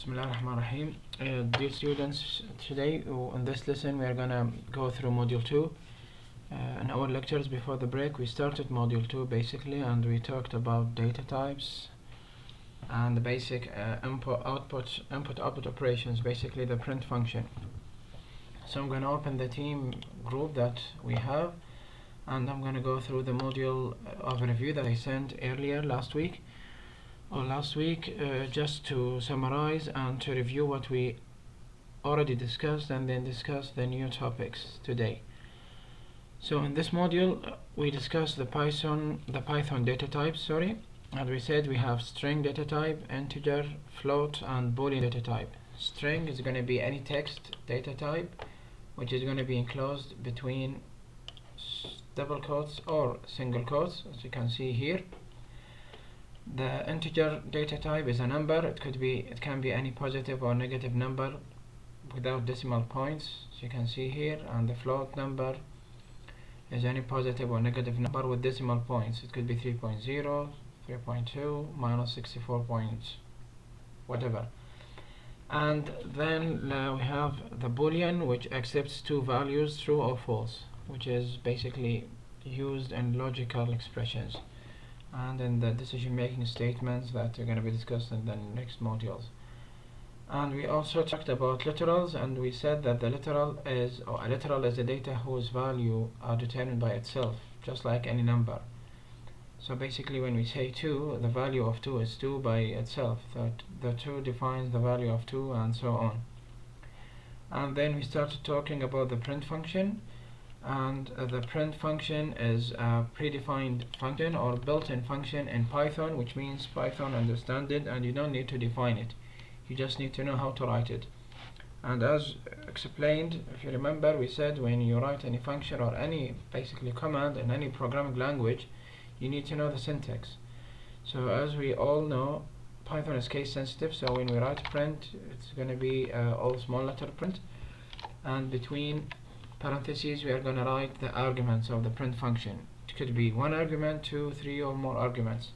Bismillahirrahmanirrahim. Dear students, today in this lesson we are gonna go through module 2. In our lectures before the break we started module 2 basically, and we talked about data types and the basic input output operations, basically the print function. So I'm gonna open the team group that we have, and I'm gonna go through the module overview that I sent earlier last week, just to summarize and to review what we already discussed and then discuss the new topics today. So in this module we discussed the Python data types, and we said we have string data type, integer, float, and boolean data type. String is going to be any text data type which is going to be enclosed between double quotes or single quotes, as you can see here. The integer data type is a number. It can be any positive or negative number without decimal points, as you can see here. And the float number is any positive or negative number with decimal points. It could be 3.0, 3.2, minus 64 points, whatever. And then we have the boolean, which accepts two values, true or false, which is basically used in logical expressions and in the decision-making statements that are going to be discussed in the next modules. And we also talked about literals, and we said that a literal is a data whose value are determined by itself, just like any number. So basically when we say 2, the value of 2 is 2 by itself. The 2 defines the value of 2, and so on. And then we started talking about the print function. And the print function is a predefined function or built-in function in Python, which means Python understands it and you don't need to define it. You just need to know how to write it. And as explained, if you remember, we said when you write any function or any basically command in any programming language, you need to know the syntax. So as we all know, Python is case sensitive, so when we write print, it's going to be all small letter print, and between parentheses we are going to write the arguments of the print function. It could be one argument, 2, 3, or more arguments.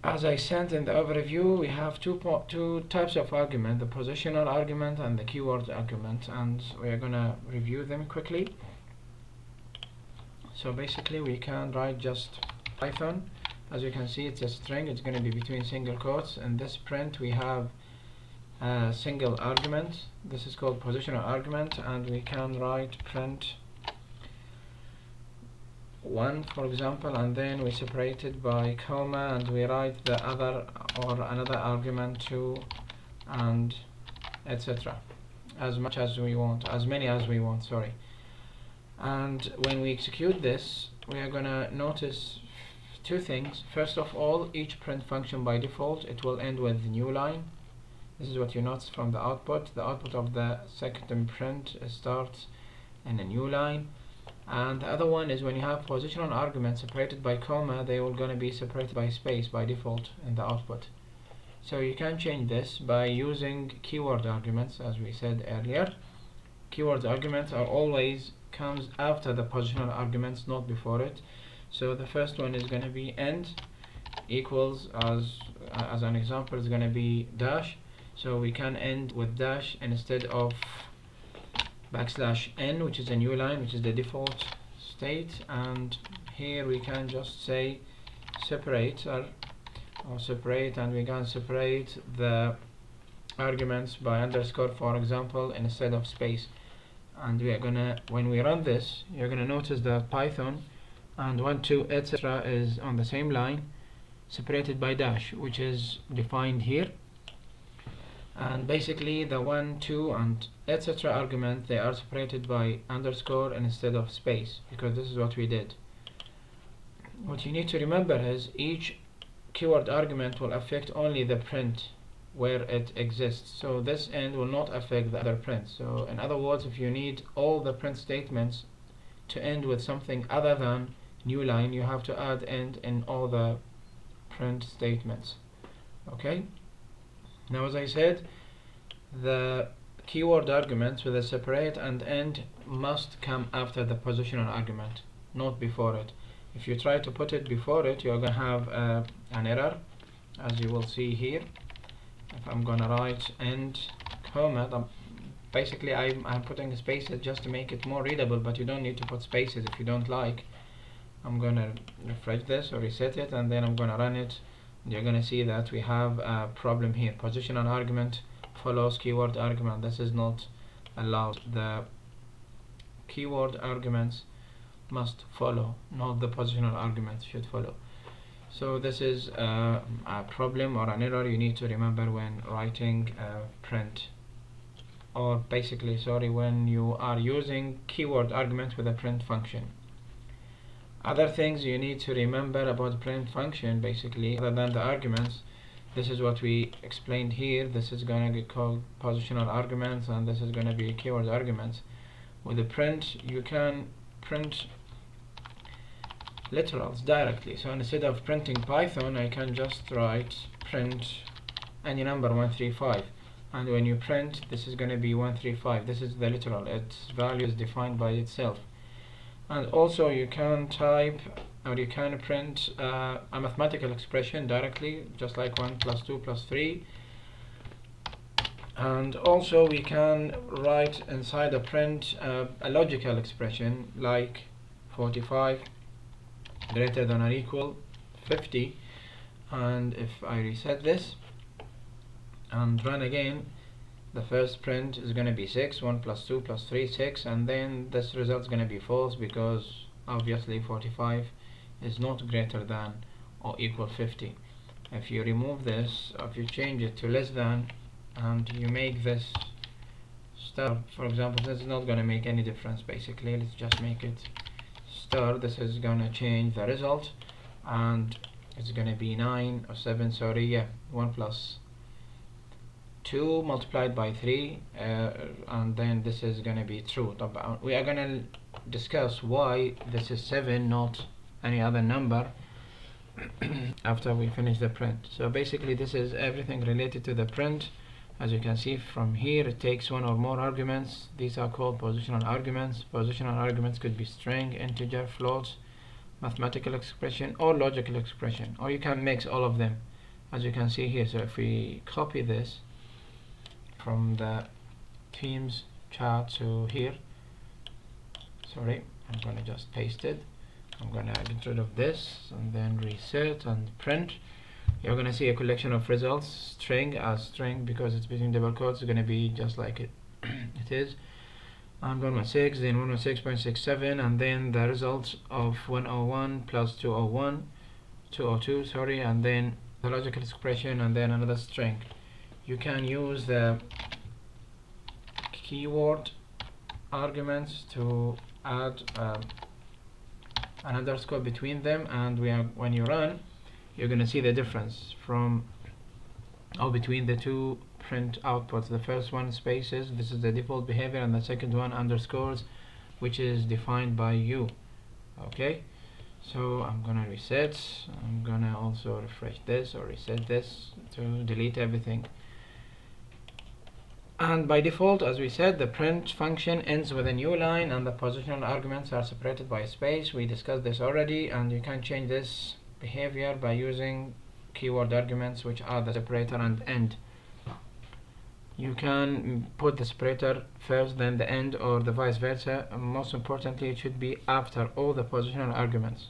As I said in the overview, we have two types of argument: the positional argument and the keyword argument, and we are going to review them quickly. So basically we can write just Python. As you can see, it's a string. It's going to be between single quotes. In this print we have a single argument. This is called positional argument, and we can write print 1, for example, and then we separate it by comma, and we write the other or another argument 2, and etc. as many as we want, And when we execute this, we are going to notice two things. First of all, each print function by default, it will end with new line. This is what you notice from the output. The output of the second print starts in a new line. And the other one is when you have positional arguments separated by comma, they are going to be separated by space by default in the output. So you can change this by using keyword arguments, as we said earlier. Keyword arguments are always comes after the positional arguments, not before it. So the first one is going to be end equals, as an example, is going to be dash. So we can end with dash instead of \n, which is a new line, which is the default state. And here we can just say separate or separate, and we can separate the arguments by underscore, for example, instead of space. And we are gonna, when we run this, you're gonna notice that Python and 1, 2, etc. is on the same line, separated by dash, which is defined here. And basically the 1, 2, and etc. argument, they are separated by underscore instead of space, because this is what we did. What you need to remember is each keyword argument will affect only the print where it exists, so this end will not affect the other print. So in other words, if you need all the print statements to end with something other than new line, you have to add end in all the print statements. Okay, now as I said, the keyword arguments with a separate and end must come after the positional argument, not before it. If you try to put it before it, you're going to have an error, as you will see here. if I'm gonna write end comma, basically I'm putting spaces just to make it more readable, but you don't need to put spaces if you don't like. I'm gonna refresh this or reset it, and then I'm gonna run it. You're gonna see that we have a problem here. Positional argument follows keyword argument. This is not allowed. The keyword arguments must follow, not the positional argument should follow. So this is a problem or an error you need to remember when writing print, or basically, sorry, when you are using keyword argument with a print function. Other things you need to remember about the print function, basically, other than the arguments, this is what we explained here. This is going to be called positional arguments, and this is going to be keyword arguments. With the print, you can print literals directly. So instead of printing Python, I can just write print any number 135, and when you print, this is going to be 135. This is the literal. Its value is defined by itself. And also you can type, or you can print a mathematical expression directly, just like 1 plus 2 plus 3. And also we can write inside a print a logical expression like 45 greater than or equal 50. And if I reset this and run again, the first print is going to be 6, 1 plus 2 plus 3, 6, and then this result is going to be false, because obviously 45 is not greater than or equal 50. If you remove this, if you change it to less than, and you make this star, for example, this is not going to make any difference. Basically, let's just make it star. This is going to change the result, and it's going to be 9 or 7, sorry, yeah, 1 plus 2 multiplied by 3, and then this is going to be true. We are going to discuss why this is 7, not any other number, after we finish the print. So basically this is everything related to the print. As you can see from here, it takes one or more arguments. These are called positional arguments. Positional arguments could be string, integer, floats, mathematical expression, or logical expression, or you can mix all of them, as you can see here. So if we copy this from the Teams chat to here, sorry, I'm going to just paste it. I'm going to get rid of this and then reset and print. You're going to see a collection of results, string as string, because it's between double quotes. It's going to be just like it is, and 116, then 116.67, and then the results of 101 plus 202, sorry, and then the logical expression, and then another string. You can use the keyword arguments to add an underscore between them, and when you run, you're going to see the difference from between the two print outputs. The first one spaces, this is the default behavior, and the second one underscores, which is defined by you. Okay, so I'm gonna reset. I'm gonna also refresh this or reset this to delete everything. And by default, as we said, the print function ends with a new line, and the positional arguments are separated by a space. We discussed this already, and you can change this behavior by using keyword arguments, which are the separator and end. You can put the separator first, then the end, or the vice versa. Most importantly, it should be after all the positional arguments.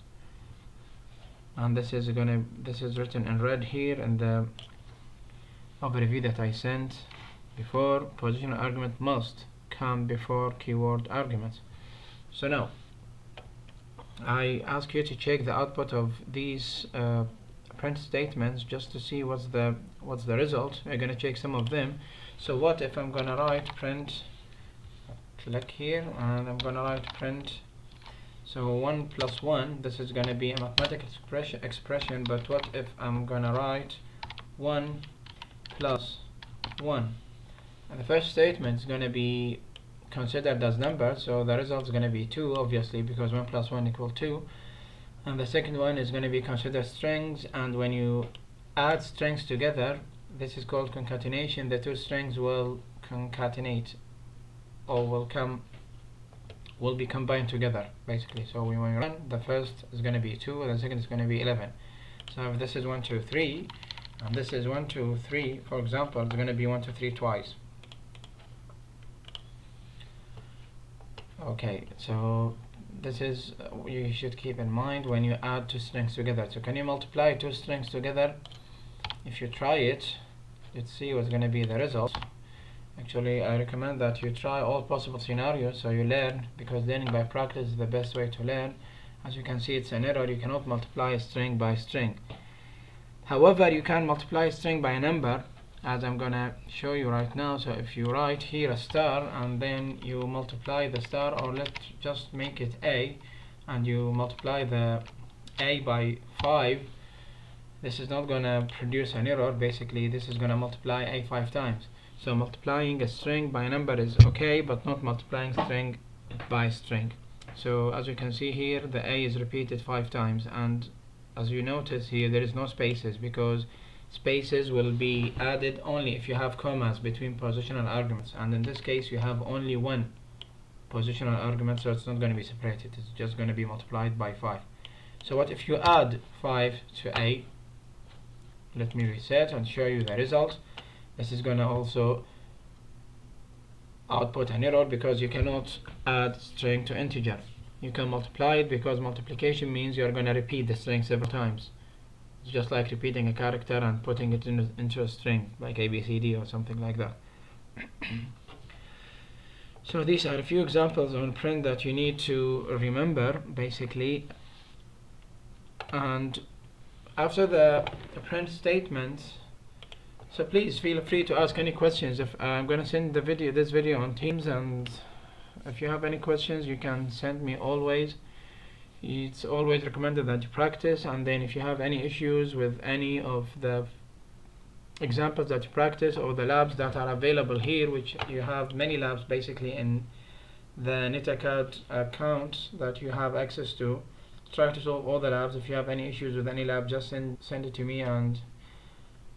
And this is written in red here in the overview that I sent before. Positional argument must come before keyword arguments. So now I ask you to check the output of these print statements just to see what's the result. We're going to check some of them. So what if I'm going to write print, click here, and I'm going to write print, so 1 plus 1, this is going to be a mathematical expression, but what if I'm going to write 1 plus 1? And the first statement is going to be considered as numbers, so the result is going to be 2, obviously, because 1 plus 1 equals 2. And the second one is going to be considered strings, and when you add strings together, this is called concatenation. The two strings will concatenate, or will be combined together, basically. So when we run, the first is going to be 2, and the second is going to be 11. So if this is 1, 2, 3, and this is 1 2 3, for example, it's going to be 1 2 3 twice. Okay, so this is you should keep in mind when you add two strings together. So can you multiply two strings together? If you try it, let's see what's going to be the result. Actually, I recommend that you try all possible scenarios so you learn, because learning by practice is the best way to learn. As you can see, it's an error. You cannot multiply a string by string. However, you can multiply a string by a number, as I'm gonna show you right now. So if you write here a star and then you multiply the star, or let's just make it A, and you multiply the A by 5, this is not gonna produce an error. Basically, this is gonna multiply A 5 times. So multiplying a string by a number is okay, but not multiplying string by string. So as you can see here, the A is repeated 5 times, and as you notice here, there is no spaces, because spaces will be added only if you have commas between positional arguments, and in this case you have only one positional argument, so it's not going to be separated. It's just going to be multiplied by 5. So what if you add 5 to A? Let me reset and show you the result. This is going to also output an error, because you cannot add string to integer. You can multiply it, because multiplication means you are going to repeat the string several times. It's just like repeating a character and putting it into a string, like ABCD or something like that. So these are a few examples on print that you need to remember, basically. And after the print statement, so please feel free to ask any questions. If I'm going to send this video on Teams, and if you have any questions, you can send me always. It's always recommended that you practice, and then if you have any issues with any of the examples that you practice or the labs that are available here, which you have many labs basically in the NetAcad account that you have access to, try to solve all the labs. If you have any issues with any lab, just send it to me and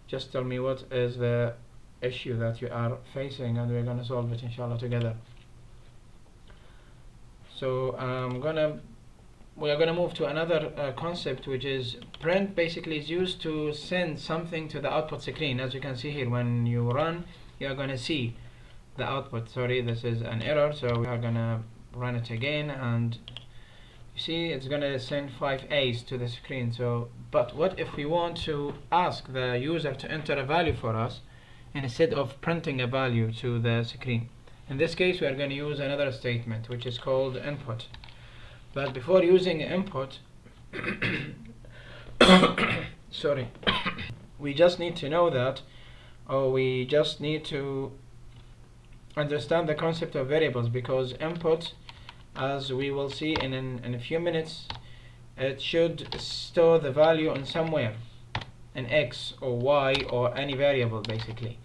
just tell me what is the issue that you are facing, and we're going to solve it inshallah together. So we are going to move to another concept, which is print. Basically is used to send something to the output screen. As you can see here, when you run, you are going to see the output. Sorry, this is an error, so we are going to run it again, and you see it's going to send 5 A's to the screen. So, but what if we want to ask the user to enter a value for us instead of printing a value to the screen? In this case, we are going to use another statement, which is called input. But before using input, sorry, we just need to know that, or we just need to understand the concept of variables, because input, as we will see in a few minutes, it should store the value in somewhere, in X or Y or any variable basically.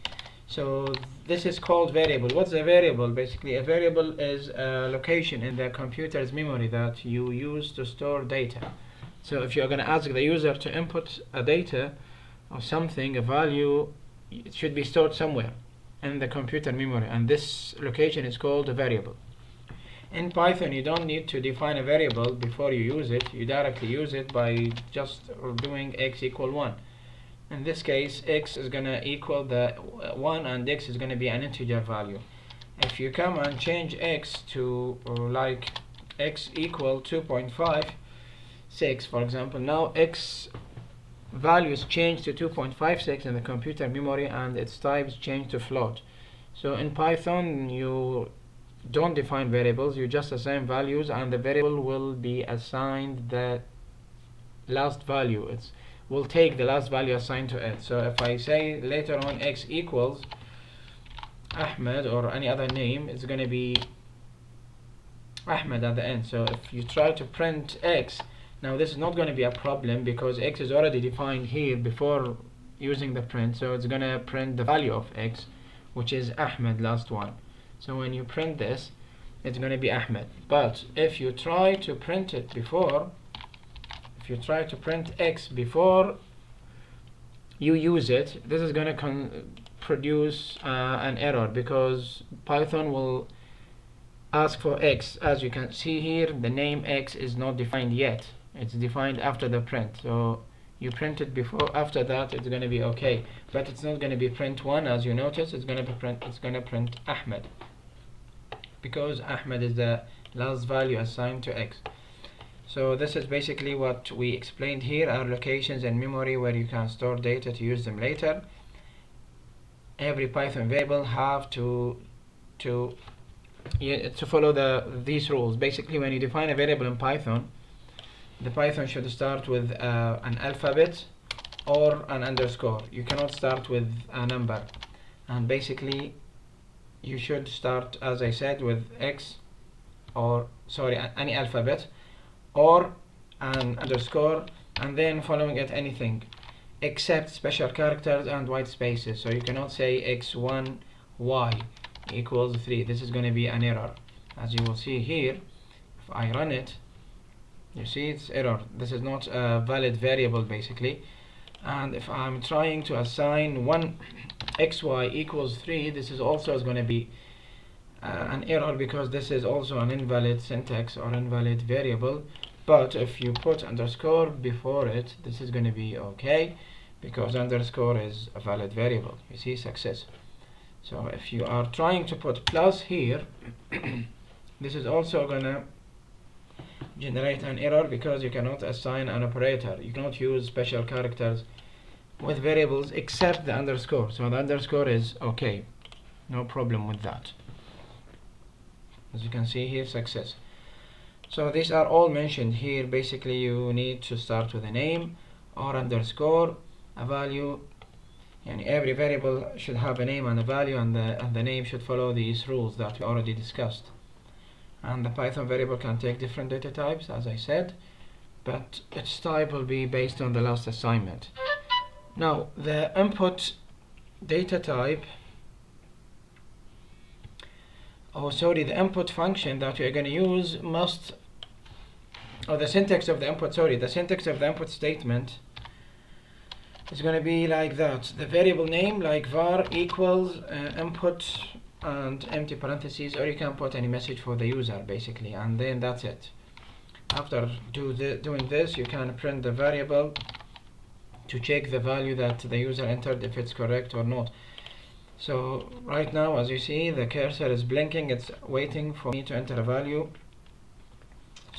So this is called variable. What's a variable? Basically, a variable is a location in the computer's memory that you use to store data. So if you're going to ask the user to input a data or something, a value, it should be stored somewhere in the computer memory, and this location is called a variable. In Python, you don't need to define a variable before you use it. You directly use it by just doing x equal 1. In this case, x is going to equal the 1, and x is going to be an integer value. If you come and change x to like x equal 2.56, for example, now x value is changed to 2.56 in the computer memory, and its type is changed to float. So in Python, you don't define variables, you just assign values, and the variable will be assigned the last value. We'll take the last value assigned to it. So if I say later on x equals Ahmed or any other name, it's going to be Ahmed at the end. So if you try to print x, now this is not going to be a problem, because x is already defined here before using the print. So it's going to print the value of x, which is Ahmed, last one. So when you print this, it's going to be Ahmed. But if you try to print it before, if you try to print x before you use it, this is going to produce an error, because Python will ask for x. As you can see here, the name x is not defined yet. It's defined after the print. So you print it before, after that it's going to be okay, but it's not going to be print 1 as you notice. It's going to print Ahmed, because Ahmed is the last value assigned to X. So this is basically what we explained here, are locations in memory where you can store data to use them later. Every Python variable have to follow these rules. Basically, when you define a variable in Python, the Python should start with an alphabet or an underscore. You cannot start with a number. And basically, you should start, as I said, with X, or sorry, any alphabet, or an underscore, and then following it anything except special characters and white spaces. So you cannot say x1 y equals 3. This is going to be an error. As you will see here, if I run it, you see it's error. This is not a valid variable basically. And if I'm trying to assign 1 xy equals 3, this is also going to be an error, because this is also an invalid syntax or invalid variable. But if you put underscore before it, this is going to be okay, because underscore is a valid variable. You see, success. So if you are trying to put plus here, this is also going to generate an error, because you cannot assign an operator. You cannot use special characters with variables except the underscore. So the underscore is okay, no problem with that. As you can see here, success. So these are all mentioned here. Basically, you need to start with a name or underscore, a value, and every variable should have a name and a value, and the name should follow these rules that we already discussed. And the Python variable can take different data types, as I said, but its type will be based on the last assignment. Now, the input data type, the input function that we are going to use must, or the syntax of the input, the syntax of the input statement is going to be like that. The variable name, like var equals input and empty parentheses, or you can put any message for the user basically, and then that's it. After doing this, you can print the variable to check the value that the user entered, if it's correct or not. So right now, as you see, the cursor is blinking. It's waiting for me to enter a value.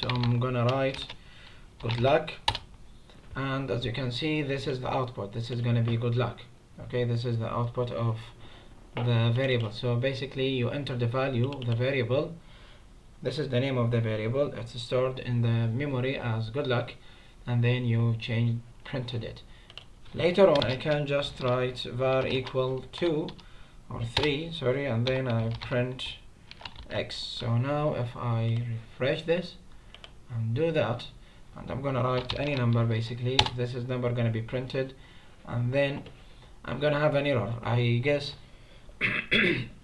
So I'm gonna write good luck, and as you can see, this is the output. This is gonna be good luck. Okay, this is the output of the variable. So basically, you enter the value of the variable. This is the name of the variable. It's stored in the memory as good luck, and then you printed it. Later on, I can just write var equal 2 or 3, sorry, and then I print x. So now if I refresh this and do that, and I'm gonna write any number basically, this is number gonna be printed, and then I'm gonna have an error. I guess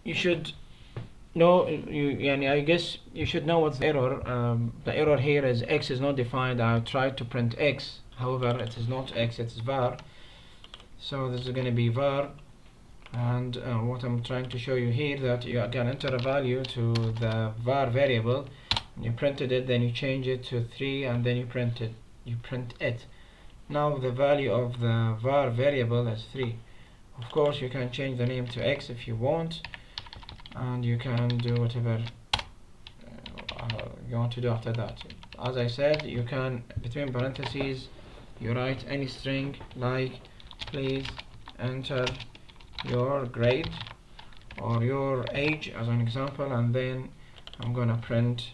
you should know, I guess you should know what's the error. The error here is x is not defined. I tried to print x, however it is not x, it's var. So this is going to be var, and what I'm trying to show you here, that you can enter a value to the var variable, and you printed it, then you change it to 3, and then you print it. Now the value of the var variable is 3. Of course, you can change the name to x if you want, and you can do whatever you want to do after that. As I said, you can, between parentheses, you write any string, like please enter your grade or your age as an example, and then I'm gonna print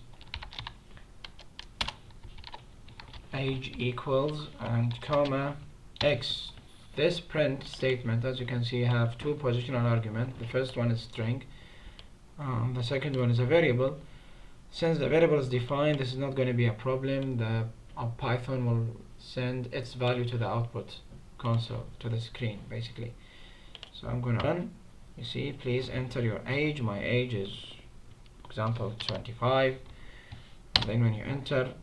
age equals and comma x. This print statement, as you can see, have two positional arguments. The first one is string, the second one is a variable. Since the variable is defined, this is not going to be a problem. Python will send its value to the output console, to the screen basically. So I'm going to run. You see, please enter your age. My age is, example, 25, and then when you enter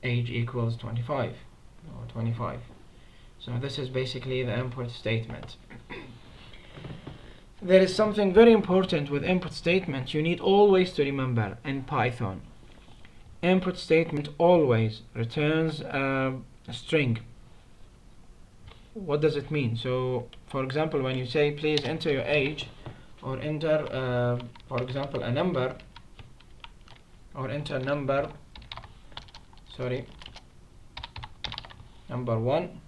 age equals 25 or 25. So this is basically the input statement. There is something very important with input statement you need always to remember in Python. Input statement always returns a string. what does it mean? So for example, when you say please enter your age, or enter for example a number, or enter number, sorry, number 1,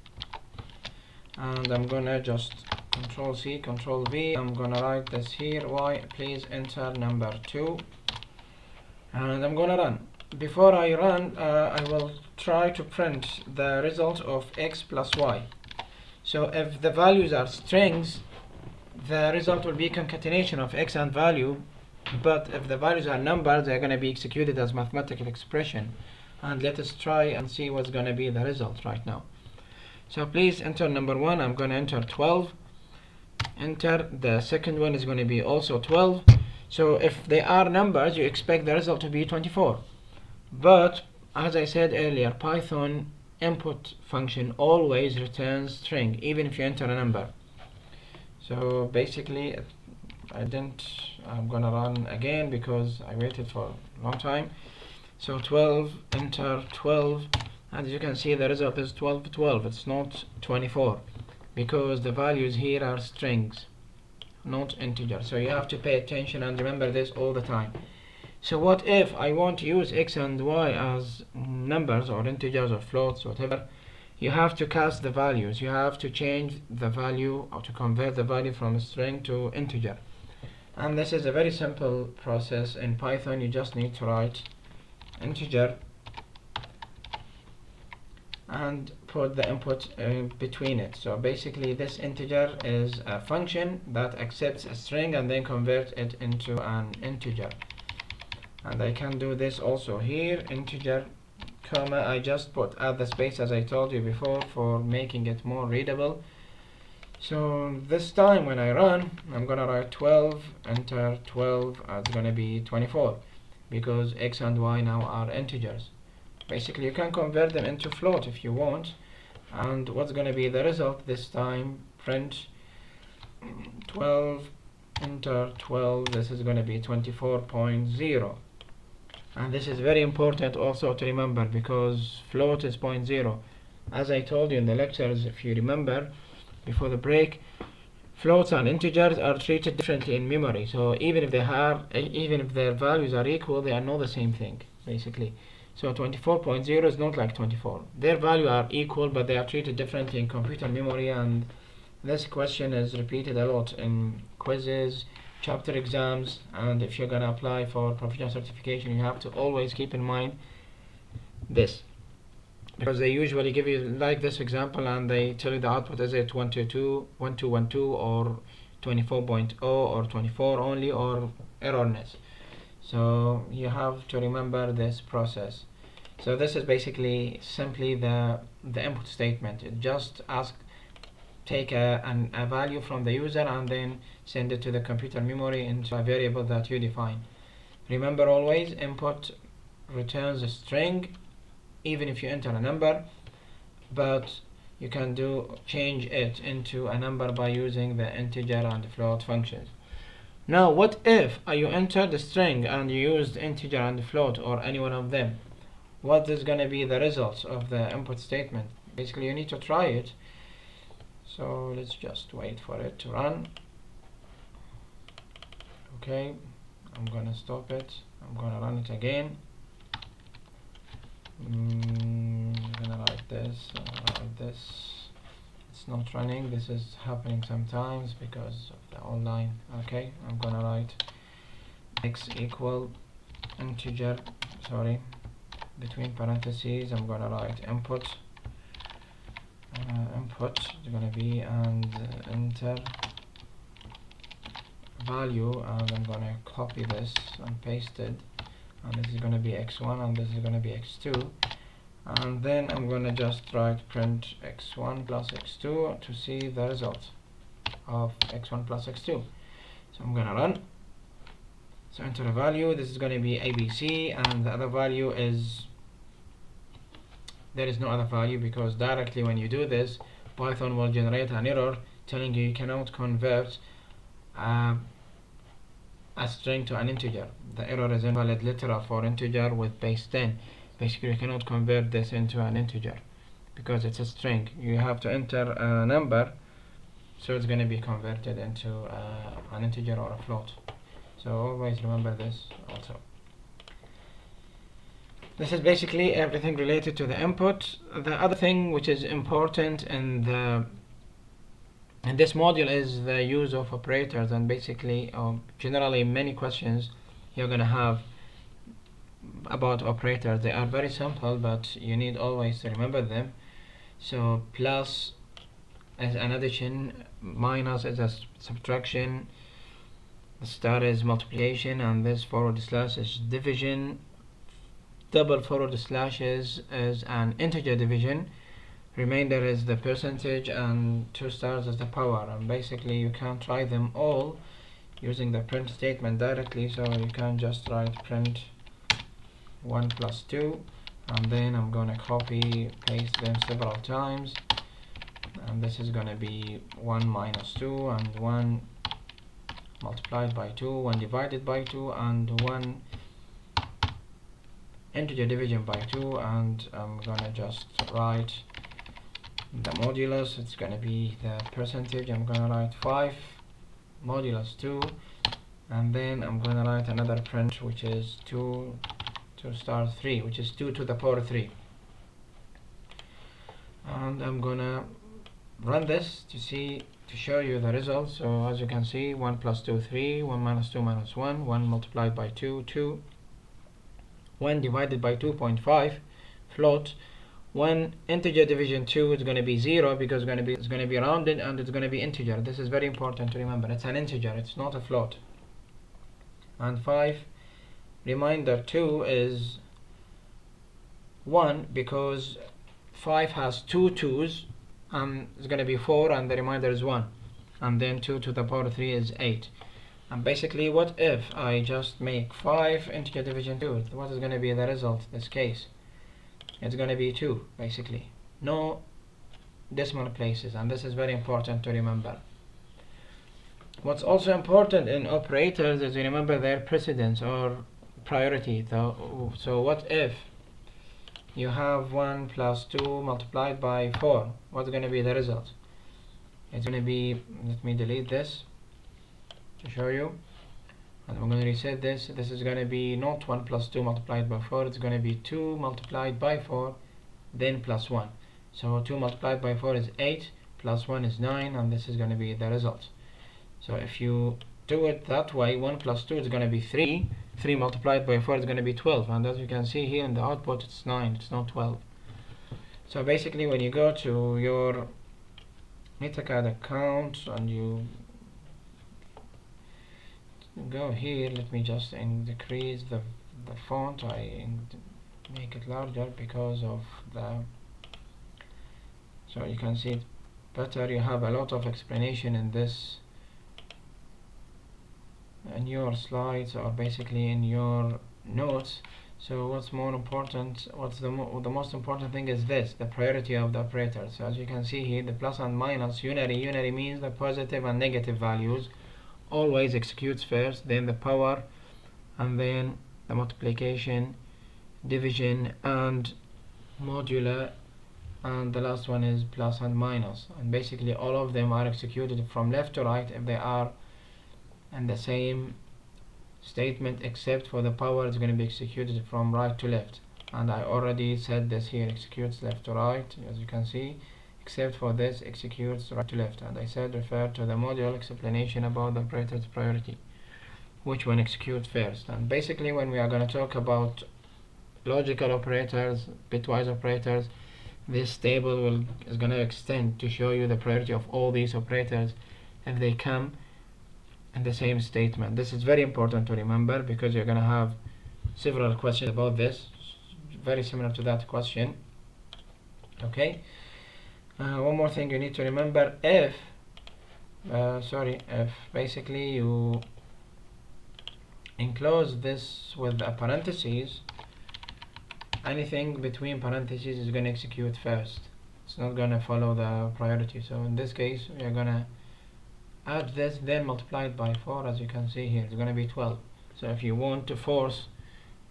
and I'm gonna just Control C, Control V, I'm gonna write this here, Y, please enter number 2, and I'm gonna run. Before I run, I will try to print the result of X plus Y. So if the values are strings, the result will be concatenation of X and value, but if the values are numbers, they're gonna be executed as mathematical expression. And let us try and see what's gonna be the result right now. So please enter number 1, I'm gonna enter 12. Enter the second one is going to be also 12. So if they are numbers, you expect the result to be 24. But as I said earlier, Python input function always returns string, even if you enter a number. So basically, I'm gonna run again because I waited for a long time. So 12, enter 12, and as you can see the result is 12, 12. It's not 24, because the values here are strings, not integers. So you have to pay attention and remember this all the time. So what if I want to use X and Y as numbers or integers or floats, whatever? You have to cast the values. You have to change the value, or to convert the value from a string to integer. And this is a very simple process. In Python, you just need to write integer and put the input between it. So basically this integer is a function that accepts a string and then converts it into an integer. And I can do this also here, integer, comma, I just add the space as I told you before for making it more readable. So this time when I run, I'm gonna write 12, enter 12, it's gonna be 24, because X and Y now are integers. Basically you can convert them into float if you want, and what's going to be the result this time? Print 12, enter 12, this is going to be 24.0, and this is very important also to remember because float is 0.0. As I told you in the lectures, if you remember before the break, floats and integers are treated differently in memory. So even if their values are equal, they are not the same thing basically. So 24.0 is not like 24. Their value are equal, but they are treated differently in computer memory, and this question is repeated a lot in quizzes, chapter exams, and if you're gonna apply for professional certification, you have to always keep in mind this, because they usually give you like this example and they tell you the output is it 122, 1212, or 24.0, or 24 only, or erroneous. So you have to remember this process. So this is basically simply the input statement. It just take a value from the user and then send it to the computer memory into a variable that you define. Remember always, input returns a string even if you enter a number, but you can change it into a number by using the integer and the float functions. Now what if you entered the string and you used integer and float, or any one of them? What is going to be the results of the input statement? Basically you need to try it. So let's just wait for it to run. Okay, I'm going to stop it. I'm going to run it again. I'm going to write this, It's not running. This is happening sometimes because of the online. Okay, I'm gonna write x equal integer, between parentheses I'm gonna write input is gonna be, and enter value, and I'm gonna copy this and paste it, and this is gonna be x1 and this is gonna be x2, and then I'm gonna just write print x1 plus x2 to see the result of x1 plus x2. So I'm gonna run. So enter a value. This is gonna be ABC, and the other value is, there is no other value, because directly when you do this, Python will generate an error telling you cannot convert a string to an integer. The error is invalid literal for integer with base 10. Basically you cannot convert this into an integer. because it's a string. You have to enter a number, so it's going to be converted into an integer or a float. So always remember this also. This is basically everything related to the input. The other thing which is important in this module is the use of operators, and basically generally many questions you're going to have about operators. They are very simple, but you need always to remember them. So plus is an addition, minus is a subtraction, the star is multiplication, and this forward slash is division, double forward slashes is an integer division, remainder is the percentage, and 2 stars is the power. And basically you can try them all using the print statement directly, so you can just write print 1 plus 2, and then I'm gonna copy paste them several times, and this is gonna be 1 minus 2, and 1 multiplied by 2, 1 divided by 2, and 1 integer division by 2, and I'm gonna just write the modulus. It's gonna be the percentage. I'm gonna write 5 modulus 2, and then I'm gonna write another print which is 2 star 3, which is 2 to the power 3, and I'm gonna run this to show you the results. So as you can see, 1 plus 2 3, 1 minus 2 minus 1, 1 multiplied by 2 2, 1 divided by 2.5 float, 1 integer division 2 is going to be 0 because it's going to be rounded, and it's going to be integer. This is very important to remember. It's an integer, it's not a float. And 5 remainder 2 is 1 because 5 has 2 2's, and it's going to be 4, and the remainder is 1, and then 2 to the power 3 is 8. And basically, what if I just make 5 integer division 2? What is going to be the result in this case? It's going to be 2, basically. No decimal places, and this is very important to remember. What's also important in operators is you remember their precedence or priority. So what if you have 1 plus 2 multiplied by 4? What's going to be the result? It's going to be, let me delete this to show you, and I'm going to reset this. This is going to be not 1 plus 2 multiplied by 4, it's going to be 2 multiplied by 4 then plus 1. So 2 multiplied by 4 is 8, plus 1 is 9, and this is going to be the result. So if you do it that way, 1 plus 2 is going to be 3, 3 multiplied by 4 is going to be 12, and as you can see here in the output, it's 9, it's not 12. So basically, when you go to your MetaCAD account and you go here, let me just decrease the font. I make it larger because of so you can see it better. You have a lot of explanation in this, in your slides, or basically in your notes. So what's more important, the most important thing is this, the priority of the operator. So as you can see here, the plus and minus unary means the positive and negative values always executes first, then the power, and then the multiplication, division, and modular, and the last one is plus and minus. And basically all of them are executed from left to right if they are in the same statement, except for the power is going to be executed from right to left, and I already said this here, executes left to right, as you can see, except for this, executes right to left. And I said refer to the module explanation about the operator's priority, which one executes first. And basically, when we are going to talk about logical operators, bitwise operators, this table is going to extend to show you the priority of all these operators if they come in the same statement. This is very important to remember because you're going to have several questions about this, very similar to that question. Okay. One more thing you need to remember, if basically you enclose this with a parentheses, anything between parentheses is going to execute first. It's not going to follow the priority. So in this case, we are going to add this, then multiply it by 4. As you can see here, it's going to be 12. So if you want to force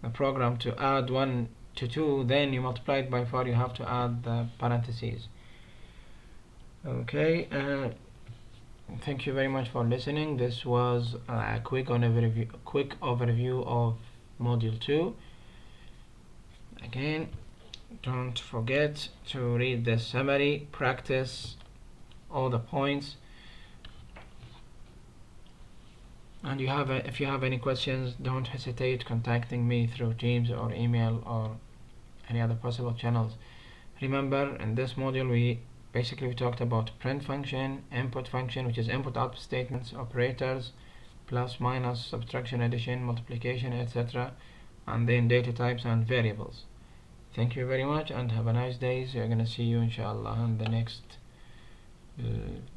the program to add one to 2, then you multiply it by 4, you have to add the parentheses. Okay, thank you very much for listening. This was a quick overview of module 2. Again, don't forget to read the summary, practice all the points, and if you have any questions, don't hesitate contacting me through Teams or email or any other possible channels. Remember, in this module we talked about print function, input function, which is input output statements, operators, plus, minus, subtraction, addition, multiplication, etc., and then data types and variables. Thank you very much and have a nice day. So I'm gonna see you inshallah in the next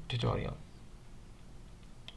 tutorial.